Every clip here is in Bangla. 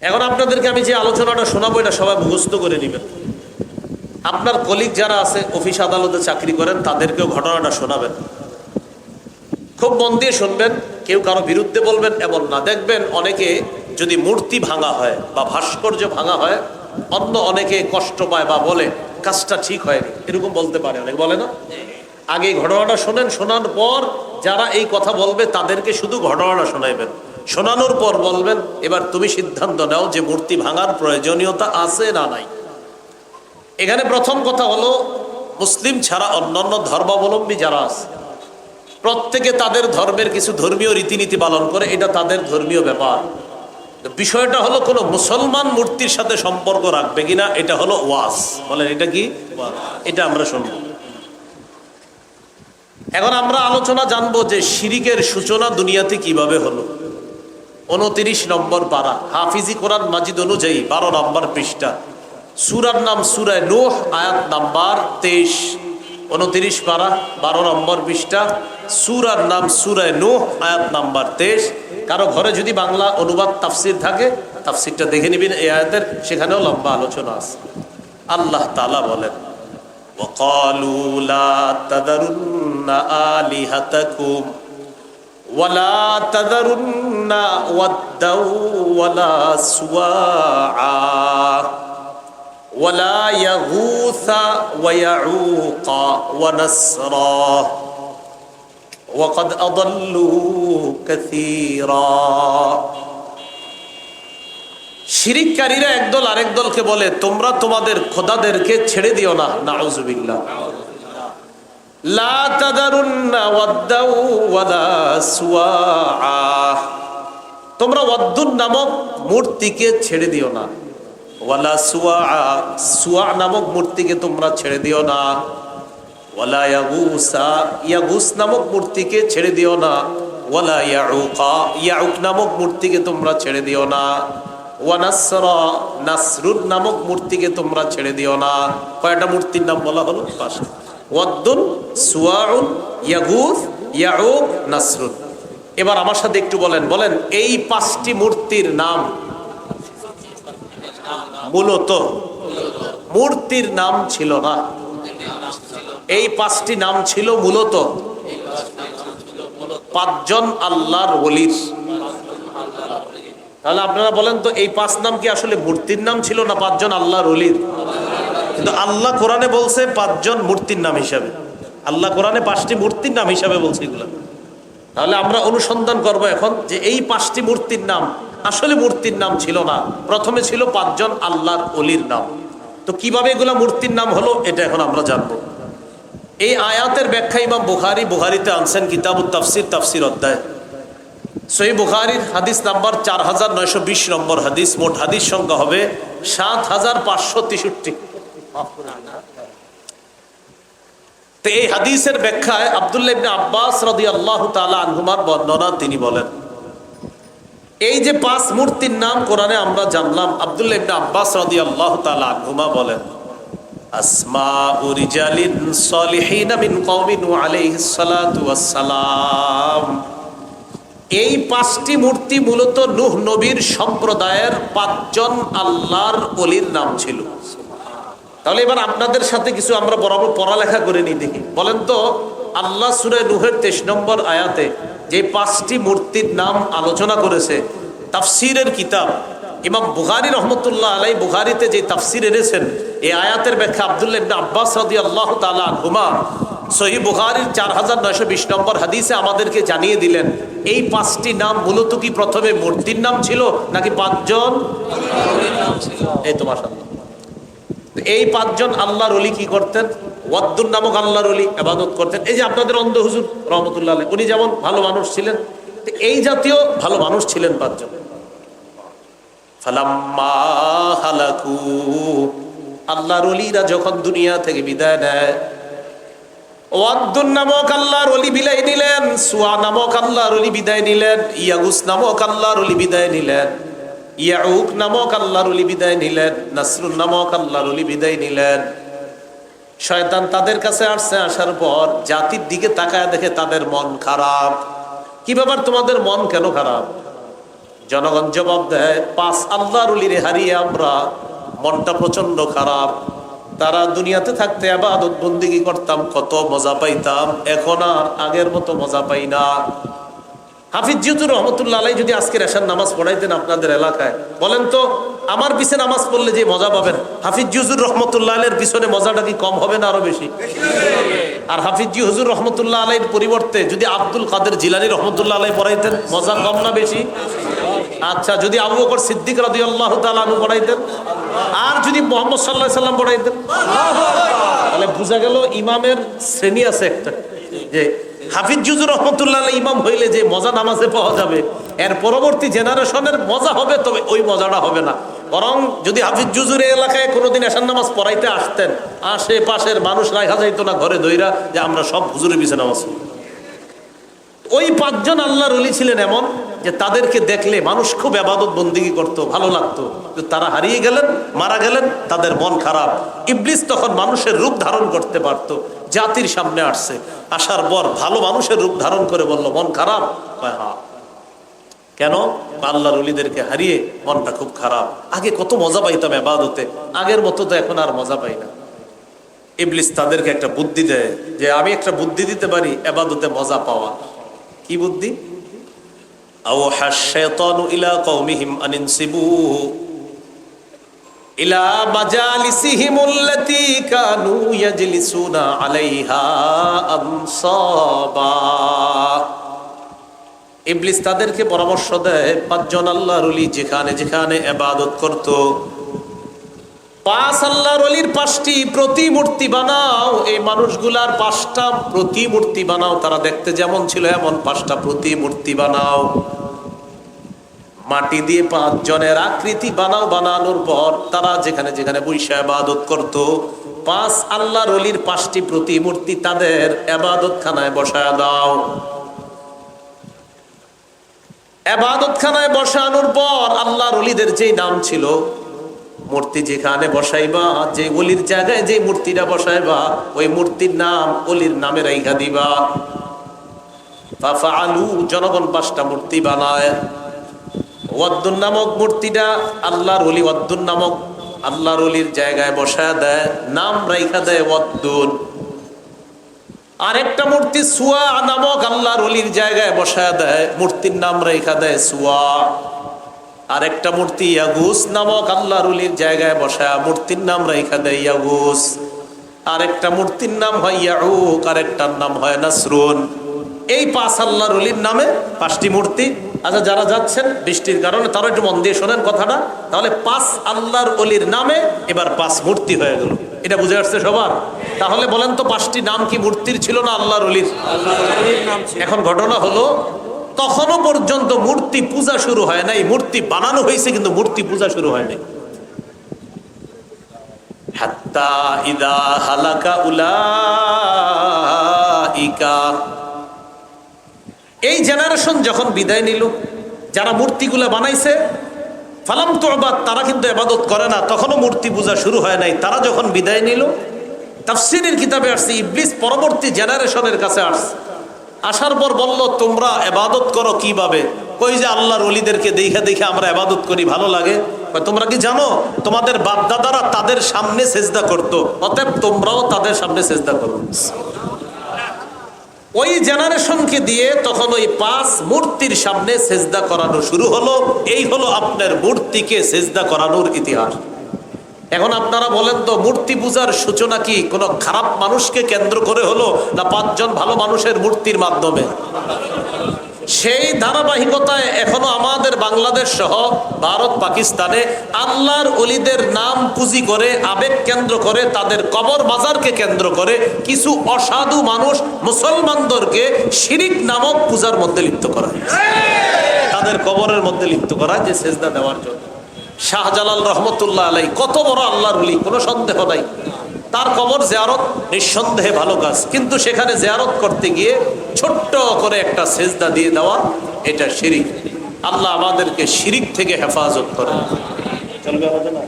এখন আপনাদেরকে আমি যে আলোচনাটা শোনাবো এটা সবাই মুখস্থ করে নেবেন। আপনার কলিগ যারা আছে অফিস আদালতে চাকরি করেন তাদেরকেও ঘটনাটা শোনাবেন, খুব মন দিয়ে শুনবেন। কেউ কারো বিরুদ্ধে বলবেন এমন না। দেখবেন অনেকে যদি মূর্তি ভাঙা হয় বা ভাস্কর্য ভাঙা হয়, অন্য অনেকে কষ্ট পায় বা বলে কাজটা ঠিক হয়নি, এরকম বলতে পারে, অনেক বলে না। আগে ঘটনাটা শোনেন, শোনার পর যারা এই কথা বলবে তাদেরকে শুধু ঘটনাটা শোনাইবেন, শোনানোর পর বলবেন এবার তুমি সিদ্ধান্ত নাও যে মূর্তি ভাঙার প্রয়োজনীয়তা আছে না নাই। এখানে প্রথম কথা হলো, মুসলিম ছাড়া অন্যান্য ধর্মাবলম্বী যারা আছে প্রত্যেকে তাদের ধর্মের কিছু ধর্মীয় রীতিনীতি পালন করে, এটা তাদের ধর্মীয় ব্যাপার। বিষয়টা হলো কোনো মুসলমান মূর্তির সাথে সম্পর্ক রাখবে কিনা, এটা হলো ওয়াজ। বলেন এটা কি? এটা আমরা শুনব। এখন আমরা আলোচনা জানবো যে শিরিকের সূচনা দুনিয়াতে কিভাবে হলো। 29 নম্বর পারা, হাফিজি কোরআন মাজিদ অনুযায়ী 12 নম্বর পৃষ্ঠা, সূরার নাম সূরা নূহ, আয়াত নাম্বার 23। 29 পারা 12 নম্বর পৃষ্ঠা, সূরার নাম সূরা নূহ, আয়াত নাম্বার 23। কারো ঘরে যদি বাংলা অনুবাদ তাফসির থাকে তাফসিরটা দেখে নিবেন এই আয়াতের, সেখানেও লম্বা আলোচনা আছে। আল্লাহ তাআলা বলেন, ওয়াকালু লা তাযারুন্না আলিহাতাকুম ওয়ালা তাযারুন্না ওয়াদ্দাও ওয়ালা সুওয়া ওয়ালা ইয়াগুসা ওয়া ইয়াউকা ওয়া নাসরা ওয়াকাদ আযাল্লু কাসীরা। শিরিককারীরা একদল আরেক দলকে বলে তোমরা তোমাদের খোদাদেরকে ছেড়ে দিও না। নাউযুবিল্লাহ। লা তাযারুন্না ওয়াদ্দাও ওয়ালা সুওয়া, তোমরা ওয়াদ্দুন নামক মূর্তিকে ছেড়ে দিও না। ওয়ালা সুওয়া, সুওয়া নামক মূর্তিকে তোমরা ছেড়ে দিও না। ওয়ালা ইয়াগুসা, ইয়াগুস নামক মূর্তিকে ছেড়ে দিও না। ওয়ালা ইয়াউকা, ইয়াউক নামক মূর্তিকে তোমরা ছেড়ে দিও না। ওয়া নাসরা, নাসরুন নামক মূর্তিকে তোমরা ছেড়ে দিও না। কয়টা মূর্তির নাম বলা হলো? 5টা। ওয়াদ্দুন, সুওয়াউন, ইয়াগুস, ইয়াউক, নাসরুন। এবার আমার সাথে একটু বলেন, বলেন এই 5টি মূর্তির নাম মূলত মূর্তির নাম ছিল না। এই 5টি নাম ছিল মূলত 5 জন আল্লাহর ওলির। তাহলে আপনারা বলেন তো এই 5 নাম কি আসলে মূর্তির নাম ছিল না 5 জন আল্লাহর ওলির? কিন্তু আল্লাহ কোরআনে বলছে 5 জন মূর্তির নাম হিসাবে। আল্লাহ কোরআনে 5টি মূর্তির নাম হিসাবে বলছে এগুলো। তাহলে আমরা অনুসন্ধান করব এখন যে এই 5টি মূর্তির নাম আসলে মূর্তির নাম ছিল না, প্রথমে ছিল 5 জন আল্লাহর ওলির নাম। তো কিভাবে এগুলা মূর্তির নাম হলো এটা এখন আমরা জানবো। এই আয়াতের ব্যাখ্যা ইমাম বুখারীতে আনছেন কিতাবুত তাফসির, তাফসির অধ্যায়। সহিহ বুখারীর হাদিস নাম্বার 4920 নম্বর হাদিস। মোট হাদিস সংখ্যা হবে 7563। তো এই হাদিসের ব্যাখ্যায় আব্দুল্লাহ ইবনে আব্বাস রাদিয়াল্লাহু তাআলা আনহুমার বর্ণনা, তিনি বলেন এই যে 5 মূর্তির নাম কোরআনে আমরা জানলাম, আব্দুল্লাহ ইবনে আব্বাস রাদিয়াল্লাহু তাআলা আনহুমা বলেন আসমাউ রিজালিন সলিহিন মিন কওমি নূহ আলাইহিস সালাতু ওয়াস সালাম। এই 5টি মূর্তি মূলত নূহ নবীর সম্প্রদায়ের 5 জন আল্লাহর ওলির নাম ছিল। তাহলে এবার আপনাদের সাথে কিছু আমরা বরাবর পড়ালেখা করে নিই, দেখি বলেন তো আল্লাহ সূরা নূহের 23 নম্বর আয়াতে যে 5টি মূর্তির নাম আলোচনা করেছে, তাফসীরের কিতাব ইমাম বুখারী রহমতুল্লাহ আলাইহি বুখারীতে যে তাফসীর এনেছেন, এই আয়াতের ব্যাখ্যা আব্দুল্লাহ ইবনে আব্বাস রাদিয়াল্লাহু তাআলা আনহুমা সহিহ বুখারীর 4920 নম্বর হাদিসে আমাদেরকে জানিয়ে দিলেন এই 5টি নাম মূলত কি প্রথমে মূর্তির নাম ছিল নাকি 5 জন আল্লাহর নাম ছিল? এই তো মাশাআল্লাহ। এই 5 জন আল্লাহর ওলি কি করতেন? ওয়াদ্দুন নামক আল্লাহর ওলি ইবাদত করতেন। এই যে আপনাদের অন্ধ হুজুর রহমতুল্লাহ আলাইহি, উনি যেমন ভালো মানুষ ছিলেন, এই জাতীয় ভালো মানুষ ছিলেন 5 জন। ফালাম্মা হালাকু, আল্লাহর ওলিরা যখন দুনিয়া থেকে বিদায় নেয়, ওয়াদ্দুন নামক আল্লাহর ওলি বিদায় নিলেন, সুয়া নামক আল্লাহর ওলি বিদায় নিলেন, ইয়াগুস নামক আল্লাহর ওলি বিদায় নিলেন, ইয়াউক নামক আল্লাহর ওলি বিদায় নিলেন, নাসরুন নামক আল্লাহর ওলি বিদায় নিলেন। শয়তান তাদের কাছে আসছে, আসার পর জাতির দিকে তাকায় দেখে তাদের মন খারাপ। কি ব্যাপার, তোমাদের মন কেন খারাপ? জনগণ জবাব দেয়, 5 আল্লাহর ওলিরে হারিয়ে আমরা মনটা প্রচন্ড খারাপ। তারা দুনিয়াতে থাকতে ইবাদত বন্দেগী করতাম, কত মজা পাইতাম, এখন আর আগের মতো মজা পাই না। হাফিজ জিউজুর রহমতুল্লাহ আলাইহি যদি আজকের এশার নামাজ পড়াইতেন আপনাদের এলাকায়, বলেন তো আমার পিছনে নামাজ পড়লে যে মজা পাবেন, হাফিজ জিউজুর রহমতুল্লাহ আলাইহির পিছনে মজাটা কি কম হবে না আরো বেশি? আর হাফিজ হুজুর রহমতুল্লাহ আলাইহির পরিবর্তে যদি আব্দুল কাদের জিলানী রহমতুল্লাহ আলাইহি পড়াইতেন, মজা কম না বেশি? আচ্ছা, যদি আবু বকর সিদ্দিক রাদিয়াল্লাহু তাআলা আনহু পড়াইতেন, আর যদি মুহাম্মদ সাল্লাল্লাহু আলাইহি সাল্লাম পড়াইতেন, তাহলে বোঝা গেল ইমামের শ্রেণী আছে একটা, যে হাফিজ হুজুর রহমতুল্লাহ আলাইহি ইমাম হইলে যে মজা নামাজে পাওয়া যাবে, এর পরবর্তী জেনারেশনের মজা হবে, তবে ওই মজাটা হবে না। বরং যদি হাফিজ হুজুর এলাকায় কোনোদিন এশার নামাজ পড়াইতে আসতেন, আশেপাশের মানুষ রাখা যাইতো না ঘরে ধইরা যে আমরা সব হুজুরের পিছনে নামাজ পড়ি। ওই 5 জন আল্লাহর ওলি ছিলেন এমন যে তাদেরকে দেখলে মানুষ খুব ইবাদত বন্দেগী করতো, ভালো লাগতো। তারা হারিয়ে গেলেন, মারা গেলেন, তাদের মন খারাপ। ইবলিস তখন মানুষের রূপ ধারণ করতে পারতো, জাতির সামনে আসছে, আসার পর ভালো মানুষের রূপ ধারণ করে বলল মন খারাপ। হ্যাঁ, কেন? আল্লাহর ওলিদেরকে হারিয়ে মনটা খুব খারাপ। আগে কত মজা পাইতাম ইবাদতে, আগের মতো তো এখন আর মজা পাই না। ইবলিস তাদেরকে একটা বুদ্ধি দেয়, যে আমি একটা বুদ্ধি দিতে পারি ইবাদতে মজা পাওয়া। কি বুদ্ধি? আওহা শাইতানু ইলা কওমিহিম আনিনসিবু ইলা মাজালিসিহিমুল্লাতী কানু ইয়াজলিসুনা আলাইহা আনসাবা। ইবলিস তাদেরকে পরামর্শ দেয়, 5 জন আল্লাহর ওলি যেখানে যেখানে ইবাদত করত, 5 আল্লাহর ওলির 5টি প্রতিমূর্তি বানাও। এই মানুষগুলার 5টা প্রতিমূর্তি বানাও, তারা দেখতে যেমন ছিল এমন 5টা প্রতিমূর্তি বানাও। মাটি দিয়ে 5 জনের আকৃতি বানাও। বানানোর পর তারা যেখানে যেখানে বৈশা ইবাদত করত, 5 আল্লাহর ওলির 5টি প্রতিমূর্তি তাদের ইবাদতখানায় বসায় দাও। ইবাদতখানায় বসানোর পর আল্লাহর ওলিদের যেই নাম ছিল, মূর্তি যেখানে বসাইবা, যে ওলির জায়গায় যে মূর্তিটা বসাইবা, ওই মূর্তির নাম ওলির নামে রাইখা দিবা। ফাফআলু, জনগণ 5টা মূর্তি বানায়। ওয়াদ্দুন নামক মূর্তিটা আল্লাহর ওলি, ওয়াদ্দুন নামক আল্লাহর ওলির জায়গায় বসায় দেয়, নাম রাইখা দেয় ওয়াদ্দুন। আরেকটা মূর্তি সুয়া নামক আল্লাহর ওলির জায়গায় বসায় দেয়, মূর্তির নাম রাইখা দেয় সুয়া। আরেকটা মূর্তি ইয়াগুস নামক আল্লাহর ওলির জায়গায় বসা, মূর্তির নাম রাইখা দেয় ইয়াগুস। আরেকটা মূর্তির নাম হয় ইয়াউক, আরেকটার নাম হয় নাসরুন। এই 5 আল্লাহর ওলির নামে 5টি মূর্তি। আচ্ছা, যারা যাচ্ছেন বৃষ্টির কারণে তারা একটু মন দিয়ে শোনেন কথাটা। তাহলে 5 আল্লাহর ওলির নামে এবার 5 মূর্তি হয়ে গেল। এটা বুঝে আসছে সবার? তাহলে বলেন তো 5টি নাম কি মূর্তির ছিল না আল্লাহর ওলির? এখন ঘটনা হলো, তখনও পর্যন্ত মূর্তি পূজা শুরু হয় নাই, মূর্তি বানানো হয়েছে কিন্তু মূর্তি পূজা শুরু হয় নাই। হাত্তা ইদা হালাকা উলাইকা, এই জেনারেশন যখন বিদায় নিল, যারা মূর্তিগুলা বানাইছে, ফালাম তুবাদ, তারা কিন্তু ইবাদত করে না, তখনও মূর্তি পূজা শুরু হয় নাই। তারা যখন বিদায় নিল, তাফসীরের কিতাবে আসছে ইবলিস পরবর্তী জেনারেশনের কাছে আসছে, আসার পর বলল তোমরা ইবাদত করো কিভাবে? কই যে আল্লাহর ওলিদেরকে দেখে দেখে আমরা ইবাদত করি, ভালো লাগে। তোমরা কি জানো তোমাদের বাপ দাদারা তাদের সামনে সেজদা করতো, অতএব তোমরাও তাদের সামনে সেজদা করো। ওই জেনারেশনকে দিয়ে তখন ওই 5 মূর্তির সামনে সেজদা করানো শুরু হলো। এই হলো আপনার মূর্তিকে সেজদা করানোর ইতিহাস। এখন আপনারা বলেন তো, মূর্তি পূজার সূচনা কি কোনো খারাপ মানুষকে কেন্দ্র করে হলো, না 5 জন ভালো মানুষের মূর্তির মাধ্যমে? সেই ধারাবাহিকতায় এখনো আমাদের বাংলাদেশ সহ ভারত, পাকিস্তানে আল্লাহর ওলিদের নাম পুঁজি করে, আবেগ কেন্দ্র করে, তাদের কবর মাজারকে কেন্দ্র করে কিছু অসাধু মানুষ মুসলমানদেরকে শিরিক নামক পূজার মধ্যে লিপ্ত করা, তাদের কবরের মধ্যে লিপ্ত করা, যে সেজদা দেওয়ার জন্য। শাহজালাল রহমতুল্লাহ আলাইহি কত বড় আল্লাহর ওলি, কোনো সন্দেহ নাই। তার কবর জিয়ারত নিঃসন্দেহে ভালো কাজ, কিন্তু সেখানে জিয়ারত করতে গিয়ে ছোট্ট করে একটা সেজদা দিয়ে দেওয়া, এটা শিরিক। আল্লাহ আমাদেরকে শিরিক থেকে হেফাজত করেন। চলবে আমাদের না?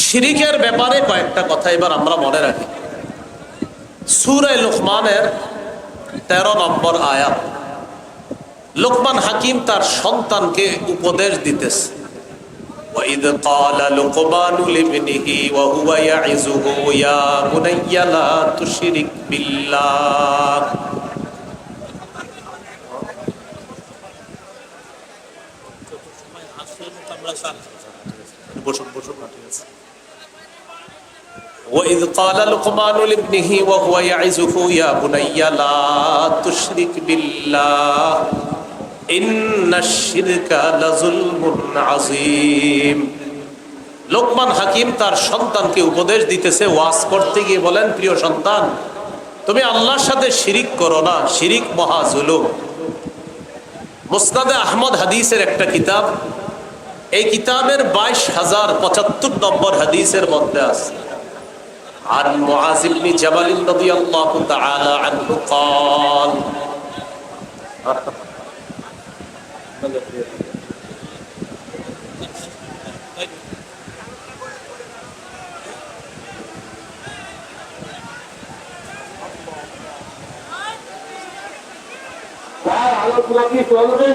শিরিকের ব্যাপারে কয়েকটা কথা এবার আমরা মনে রাখি। সূরা লুকমানের 13 নম্বর আয়াত, লোকমান হাকিম তার সন্তানকে উপদেশ দিতেছে। وَإِذْ قَالَ لُقْمَانُ لِابْنِهِ وَهُوَ يَعِظُهُ يَا بُنَيَّ لَا تُشْرِكْ بِاللَّهِ وَإِذْ قَالَ لُقْمَانُ لِابْنِهِ وَهُوَ يَعِظُهُ يَا بُنَيَّ لَا تُشْرِكْ بِاللَّهِ ইন্নাশ শিরকা লাযুলমুন আযীম। লোকমান হাকিম তার সন্তানকে উপদেশ দিতেছে, ওয়াজ করতে গিয়ে বলেন, প্রিয় সন্তান, তুমি আল্লাহর সাথে শিরিক করো না, শিরিক মহা জুলুম। মুসনাদে আহমদ হাদিসের একটা কিতাব, এই কিতাবের 22,075 নম্বর হাদিসের মধ্যে আছে, আর মুআয ইবনে জাবাল রাদিয়াল্লাহু তাআলা আনহু قال আলোচনা কি চলবে?